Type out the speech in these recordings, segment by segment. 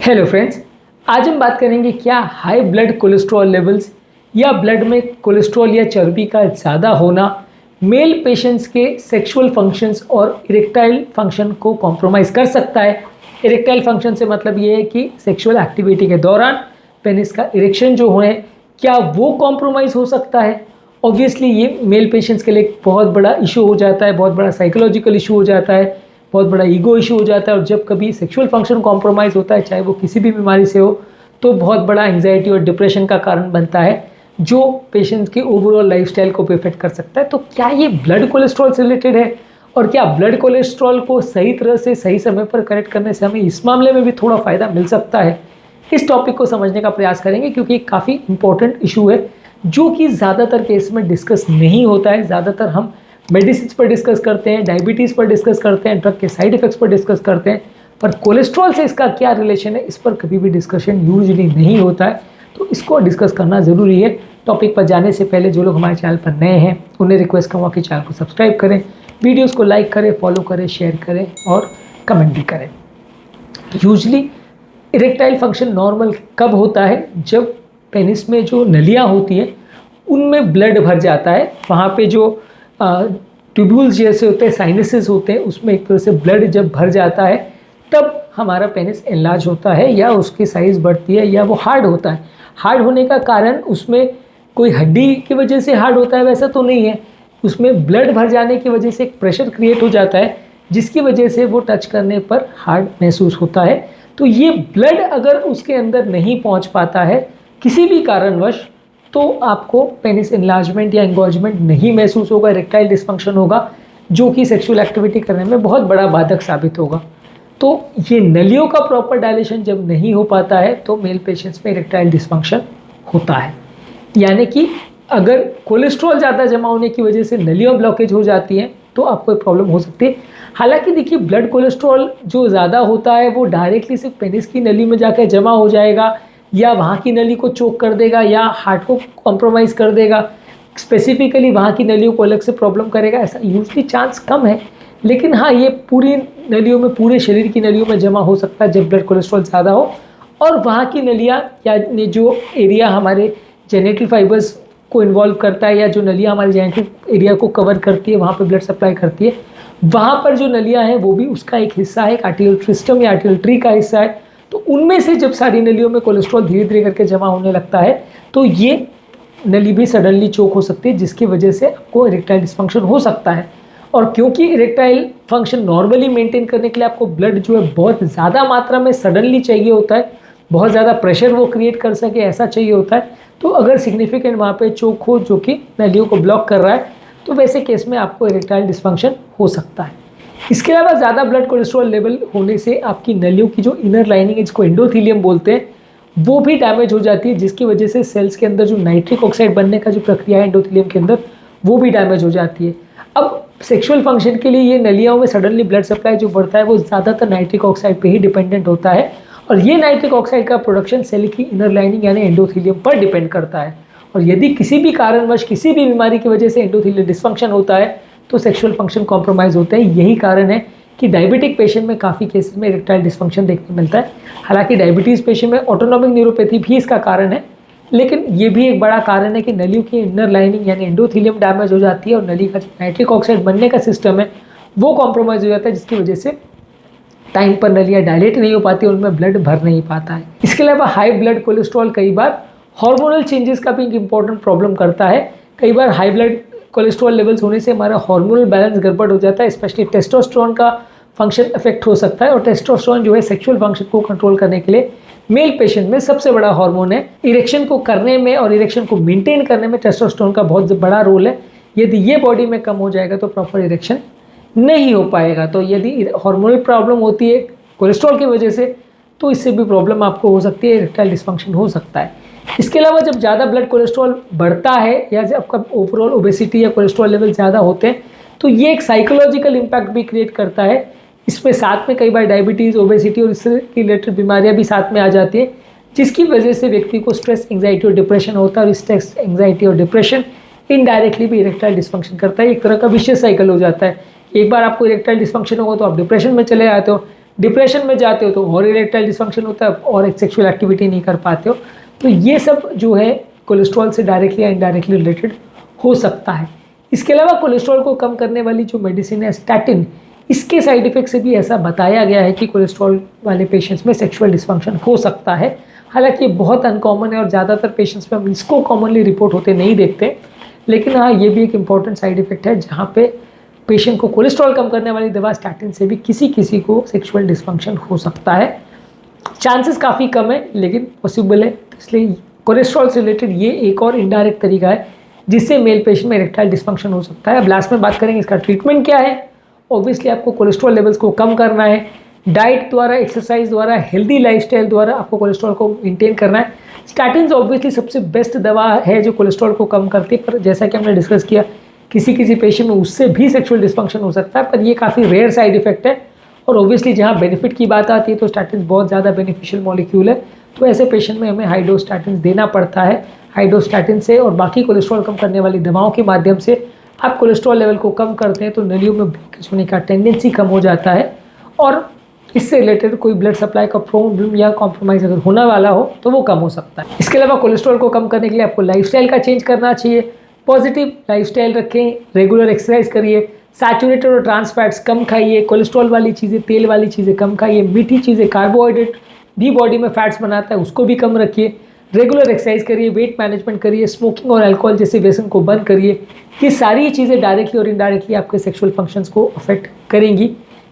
Hello friends, आज हम बात करेंगे क्या हाई ब्लड कोलेस्ट्रॉल लेवल्स या ब्लड में कोलेस्ट्रॉल या चर्बी का ज़्यादा होना मेल पेशेंट्स के सेक्सुअल फंक्शंस और इरेक्टाइल फंक्शन को कॉम्प्रोमाइज़ कर सकता है। इरेक्टाइल फंक्शन से मतलब ये है कि सेक्सुअल एक्टिविटी के दौरान पेनिस का इरेक्शन जो है क्या वो कॉम्प्रोमाइज़ हो सकता है। ऑब्वियसली ये मेल पेशेंट्स के लिए बहुत बड़ा इशू हो जाता है, बहुत बड़ा साइकोलॉजिकल इशू हो जाता है, बहुत बड़ा ईगो इशू हो जाता है। और जब कभी सेक्सुअल फंक्शन कॉम्प्रोमाइज़ होता है, चाहे वो किसी भी बीमारी से हो, तो बहुत बड़ा एंग्जाइटी और डिप्रेशन का कारण बनता है, जो पेशेंट की ओवरऑल लाइफस्टाइल को भी इफेक्ट कर सकता है। तो क्या ये ब्लड कोलेस्ट्रॉल से रिलेटेड है, और क्या ब्लड कोलेस्ट्रॉल को सही तरह से सही समय पर करेक्ट करने से हमें इस मामले में भी थोड़ा फ़ायदा मिल सकता है। इस टॉपिक को समझने का प्रयास करेंगे, क्योंकि काफ़ी इंपॉर्टेंट इशू है जो कि ज़्यादातर केस में डिस्कस नहीं होता है। ज़्यादातर हम मेडिसिन पर डिस्कस करते हैं, डायबिटीज़ पर डिस्कस करते हैं, ड्रग के साइड इफ़ेक्ट्स पर डिस्कस करते हैं, पर कोलेस्ट्रॉल से इसका क्या रिलेशन है, इस पर कभी भी डिस्कशन यूजुअली नहीं होता है। तो इसको डिस्कस करना ज़रूरी है। टॉपिक पर जाने से पहले जो लोग हमारे चैनल पर नए हैं उन्हें रिक्वेस्ट करूँगा कि चैनल को सब्सक्राइब करें, वीडियोज़ को लाइक करें, फॉलो करें, शेयर करें और कमेंट भी करें। यूजुअली इरेक्टाइल फंक्शन नॉर्मल कब होता है? जब पेनिस में जो नलियाँ होती हैं उनमें ब्लड भर जाता है। वहाँ पे जो ट्यूब्यूल्स जैसे होते हैं, साइनसेस होते हैं, उसमें एक तरह से ब्लड जब भर जाता है तब हमारा पेनिस एनलार्ज होता है, या उसकी साइज़ बढ़ती है, या वो हार्ड होता है। हार्ड होने का कारण उसमें कोई हड्डी की वजह से हार्ड होता है वैसा तो नहीं है, उसमें ब्लड भर जाने की वजह से एक प्रेशर क्रिएट हो जाता है, जिसकी वजह से वो टच करने पर हार्ड महसूस होता है। तो ये ब्लड अगर उसके अंदर नहीं पहुंच पाता है किसी भी कारणवश, तो आपको पेनिस एनलार्जमेंट या एंगॉर्जमेंट नहीं महसूस होगा, इरेक्टाइल डिस्फंक्शन होगा, जो कि सेक्सुअल एक्टिविटी करने में बहुत बड़ा बाधक साबित होगा। तो ये नलियों का प्रॉपर डायलेशन जब नहीं हो पाता है तो मेल पेशेंट्स में इरेक्टाइल डिस्फंक्शन होता है। यानी कि अगर कोलेस्ट्रॉल ज़्यादा जमा होने की वजह से नलियों ब्लॉकेज हो जाती है तो आपको एक प्रॉब्लम हो सकती है। हालांकि देखिए, ब्लड कोलेस्ट्रॉल जो ज़्यादा होता है वो डायरेक्टली सिर्फ पेनिस की नली में जाकर जमा हो जाएगा, या वहाँ की नली को चोक कर देगा, या हार्ट को कॉम्प्रोमाइज़ कर देगा, स्पेसिफिकली वहाँ की नलियों को अलग से प्रॉब्लम करेगा, ऐसा यूजली चांस कम है। लेकिन हाँ, ये पूरी नलियों में, पूरे शरीर की नलियों में जमा हो सकता है जब ब्लड कोलेस्ट्रॉल ज़्यादा हो, और वहाँ की नलियाँ या जो एरिया हमारे जेनेटल फाइबर्स को इन्वॉल्व करता है, या जो नलियाँ हमारे जेनेटल एरिया को कवर करती है, वहाँ पर ब्लड सप्लाई करती है, वहाँ पर जो नलियाँ हैं वो भी उसका एक हिस्सा है, एक आर्टियल सिस्टम या आर्टियल ट्री का हिस्सा है। तो उनमें से जब सारी नलियों में कोलेस्ट्रॉल धीरे धीरे करके जमा होने लगता है तो ये नली भी सडनली चोक हो सकती है, जिसकी वजह से आपको इरेक्टाइल डिस्फंक्शन हो सकता है। और क्योंकि इरेक्टाइल फंक्शन नॉर्मली मेंटेन करने के लिए आपको ब्लड जो है बहुत ज़्यादा मात्रा में सडनली चाहिए होता है, बहुत ज़्यादा प्रेशर वो क्रिएट कर सके ऐसा चाहिए होता है। तो अगर सिग्निफिकेंट वहाँ पे चोक हो जो कि नलियों को ब्लॉक कर रहा है, तो वैसे केस में आपको इरेक्टाइल डिस्फंक्शन हो सकता है। इसके अलावा ज़्यादा ब्लड कोलेस्ट्रॉल लेवल होने से आपकी नलियों की जो इनर लाइनिंग है, जिसको एंडोथेलियम बोलते हैं, वो भी डैमेज हो जाती है, जिसकी वजह से सेल्स के अंदर जो नाइट्रिक ऑक्साइड बनने का जो प्रक्रिया है एंडोथेलियम के अंदर, वो भी डैमेज हो जाती है। अब सेक्सुअल फंक्शन के लिए ये नलियों में सडनली ब्लड सप्लाई जो बढ़ता है वो ज़्यादातर नाइट्रिक ऑक्साइड पे ही डिपेंडेंट होता है, और ये नाइट्रिक ऑक्साइड का प्रोडक्शन सेल की इनर लाइनिंग यानी एंडोथेलियम पर डिपेंड करता है। और यदि किसी भी कारणवश, किसी भी बीमारी की वजह से एंडोथेलियल डिस्फंक्शन होता है तो सेक्सुअल फंक्शन कॉम्प्रोमाइज़ होते हैं। यही कारण है कि डायबिटिक पेशेंट में काफ़ी केसेस में इरेक्टाइल डिस्फंक्शन देखने मिलता है। हालांकि डायबिटीज़ पेशेंट में ऑटोनॉमिक न्यूरोपैथी भी इसका कारण है, लेकिन ये भी एक बड़ा कारण है कि नलियों की इनर लाइनिंग यानी एंडोथेलियम डैमेज हो जाती है, और नली का नाइट्रिक ऑक्साइड बनने का सिस्टम है वो कॉम्प्रोमाइज़ हो जाता है, जिसकी वजह से टाइम पर नलियाँ डायलेट नहीं हो पाती, उनमें ब्लड भर नहीं पाता है। इसके अलावा हाई ब्लड कोलेस्ट्रॉल कई बार हार्मोनल चेंजेस का भी एक इंपॉर्टेंट प्रॉब्लम करता है। कई बार हाई ब्लड कोलेस्ट्रॉल लेवल्स होने से हमारा हार्मोनल बैलेंस गड़बड़ हो जाता है, स्पेशली टेस्टोस्टेरोन का फंक्शन इफेक्ट हो सकता है। और टेस्टोस्टेरोन जो है सेक्सुअल फंक्शन को कंट्रोल करने के लिए मेल पेशेंट में सबसे बड़ा हार्मोन है। इरेक्शन को करने में और इरेक्शन को मेंटेन करने में टेस्टोस्टेरोन का बहुत बड़ा रोल है। यदि ये बॉडी में कम हो जाएगा तो प्रॉपर इरेक्शन नहीं हो पाएगा। तो यदि हार्मोनल प्रॉब्लम होती है कोलेस्ट्रॉल की वजह से, तो इससे भी प्रॉब्लम आपको हो सकती है, इरेक्टाइल डिस्फंक्शन हो सकता है। इसके अलावा जब ज़्यादा ब्लड कोलेस्ट्रॉल बढ़ता है, या जब आपका ओवरऑल ओबेसिटी या कोलेस्ट्रॉल लेवल ज़्यादा होते हैं, तो ये एक साइकोलॉजिकल इम्पैक्ट भी क्रिएट करता है। इसमें साथ में कई बार डायबिटीज़, ओबेसिटी और इससे रिलेटेड बीमारियां भी साथ में आ जाती है, जिसकी वजह से व्यक्ति को स्ट्रेस, एंग्जाइटी और डिप्रेशन होता है। और स्ट्रेस, एंग्जाइटी और डिप्रेशन इनडायरेक्टली भी इरेक्टाइल डिस्फंक्शन करता है। एक तरह का विशियस साइकिल हो जाता है। एक बार आपको इरेक्टाइल डिस्फंक्शन होगा तो आप डिप्रेशन में चले जाते हो, डिप्रेशन में जाते हो तो और इरेक्टाइल डिस्फंक्शन होता है और एक सेक्सुअल एक्टिविटी नहीं कर पाते हो। तो ये सब जो है कोलेस्ट्रॉल से डायरेक्टली या इनडायरेक्टली रिलेटेड हो सकता है। इसके अलावा कोलेस्ट्रॉल को कम करने वाली जो मेडिसिन है स्टैटिन, इसके साइड इफेक्ट से भी ऐसा बताया गया है कि कोलेस्ट्रॉल वाले पेशेंट्स में सेक्सुअल डिस्फंक्शन हो सकता है। हालांकि ये बहुत अनकॉमन है और ज़्यादातर पेशेंट्स में हम इसको कॉमनली रिपोर्ट होते नहीं देखते, लेकिन हाँ ये भी एक इम्पॉर्टेंट साइड इफेक्ट है जहाँ पे पेशेंट को कोलेस्ट्रॉल कम करने वाली दवा स्टैटिन से भी किसी को सेक्सुअल डिस्फंक्शन हो सकता है। चांसेस काफ़ी कम है लेकिन पॉसिबल है, इसलिए कोलेस्ट्रॉल से रिलेटेड ये एक और इनडायरेक्ट तरीका है जिससे मेल पेशेंट में इरेक्टाइल डिस्फंक्शन हो सकता है। अब लास्ट में बात करेंगे इसका ट्रीटमेंट क्या है। ऑब्वियसली आपको कोलेस्ट्रॉल लेवल्स को कम करना है, डाइट द्वारा, एक्सरसाइज द्वारा, हेल्दी लाइफस्टाइल द्वारा आपको कोलेस्ट्रॉल को मेंटेन करना है। स्टैटिन ऑब्वियसली सबसे बेस्ट दवा है जो कोलेस्ट्रॉल को कम करती है, पर जैसा कि हमने डिस्कस किया किसी पेशेंट में उससे भी सेक्सुअल डिस्फंक्शन हो सकता है, पर ये काफ़ी रेयर साइड इफेक्ट है। और ऑब्वियसली जहाँ बेनिफिट की बात आती है तो स्टैटिन बहुत ज़्यादा बेनिफिशियल मॉलिक्यूल है, तो ऐसे पेशेंट में हमें हाई डोज स्टैटिन देना पड़ता है। हाई डोज स्टैटिन से और बाकी कोलेस्ट्रॉल कम करने वाली दवाओं के माध्यम से आप कोलेस्ट्रॉल लेवल को कम करते हैं तो नलियों में ब्लॉकेज होने का टेंडेंसी कम हो जाता है, और इससे रिलेटेड कोई ब्लड सप्लाई का प्रॉब्लम या कॉम्प्रोमाइज़ अगर होने वाला हो तो वो कम हो सकता है। इसके अलावा कोलेस्ट्रॉल को कम करने के लिए आपको लाइफस्टाइल का चेंज करना चाहिए। पॉजिटिव लाइफस्टाइल रखें, रेगुलर एक्सरसाइज करिए, सैचुरेटेड और ट्रांस फैट्स कम खाइए, कोलेस्ट्रॉल वाली चीज़ें, तेल वाली चीज़ें कम खाइए, मीठी चीज़ें, कार्बोहाइड्रेट भी बॉडी में फैट्स बनाता है उसको भी कम रखिए, रेगुलर एक्सरसाइज करिए, वेट मैनेजमेंट करिए, स्मोकिंग और अल्कोहल जैसे व्यसन को बंद करिए। ये सारी चीज़ें डायरेक्टली और इनडायरेक्टली आपके सेक्सुअल फंक्शंस को अफेक्ट करेंगी।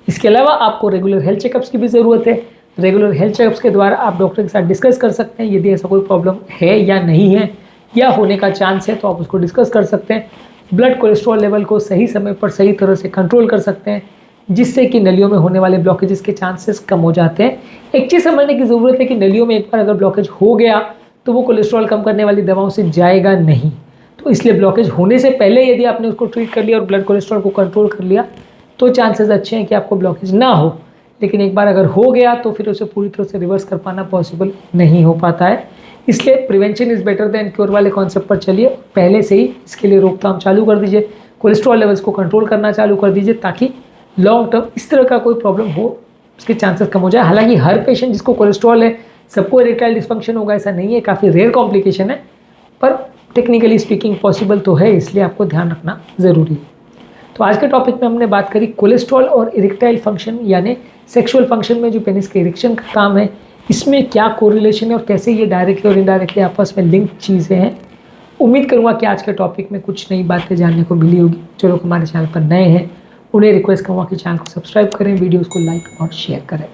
इसके अलावा आपको रेगुलर हेल्थ चेकअप्स की भी ज़रूरत है। रेगुलर हेल्थ चेकअप्स के द्वारा आप डॉक्टर के साथ डिस्कस कर सकते हैं यदि ऐसा कोई प्रॉब्लम है या नहीं है या होने का चांस है तो आप उसको डिस्कस कर सकते हैं। ब्लड कोलेस्ट्रॉल लेवल को सही समय पर सही तरह से कंट्रोल कर सकते हैं जिससे कि नलियों में होने वाले ब्लॉकेजेस के चांसेस कम हो जाते हैं। एक चीज़ समझने की ज़रूरत है कि नलियों में एक बार अगर ब्लॉकेज हो गया तो वो कोलेस्ट्रॉल कम करने वाली दवाओं से जाएगा नहीं, तो इसलिए ब्लॉकेज होने से पहले यदि आपने उसको ट्रीट कर लिया और ब्लड कोलेस्ट्रॉल को कंट्रोल कर लिया तो चांसेस अच्छे हैं कि आपको ब्लॉकेज ना हो। लेकिन एक बार अगर हो गया तो फिर उसे पूरी तरह से रिवर्स कर पाना पॉसिबल नहीं हो पाता है। इसलिए prevention is better than cure वाले कॉन्सेप्ट पर चलिए, पहले से ही इसके लिए रोकथाम चालू कर दीजिए, कोलेस्ट्रॉल लेवल्स को कंट्रोल करना चालू कर दीजिए ताकि लॉन्ग टर्म इस तरह का कोई प्रॉब्लम हो उसके चांसेस कम हो जाए। हालांकि हर पेशेंट जिसको कोलेस्ट्रॉल है सबको इरेक्टाइल डिस्फंक्शन होगा ऐसा नहीं है, काफ़ी रेयर कॉम्प्लिकेशन है, पर टेक्निकली स्पीकिंग पॉसिबल तो है, इसलिए आपको ध्यान रखना ज़रूरी है। तो आज के टॉपिक में हमने बात करी कोलेस्ट्रॉल और इरेक्टाइल फंक्शन यानी सेक्सुअल फंक्शन में जो पेनिस के इरेक्शन का काम है इसमें क्या कोरिलेशन है और कैसे ये डायरेक्टली और इनडायरेक्टली आपस में लिंक चीज़ें हैं। उम्मीद करूँगा कि आज के टॉपिक में कुछ नई बातें जानने को मिली होगी। जो लोग हमारे चैनल पर नए हैं उन्हें रिक्वेस्ट करूँगा कि चैनल को सब्सक्राइब करें, वीडियोज़ को लाइक और शेयर करें।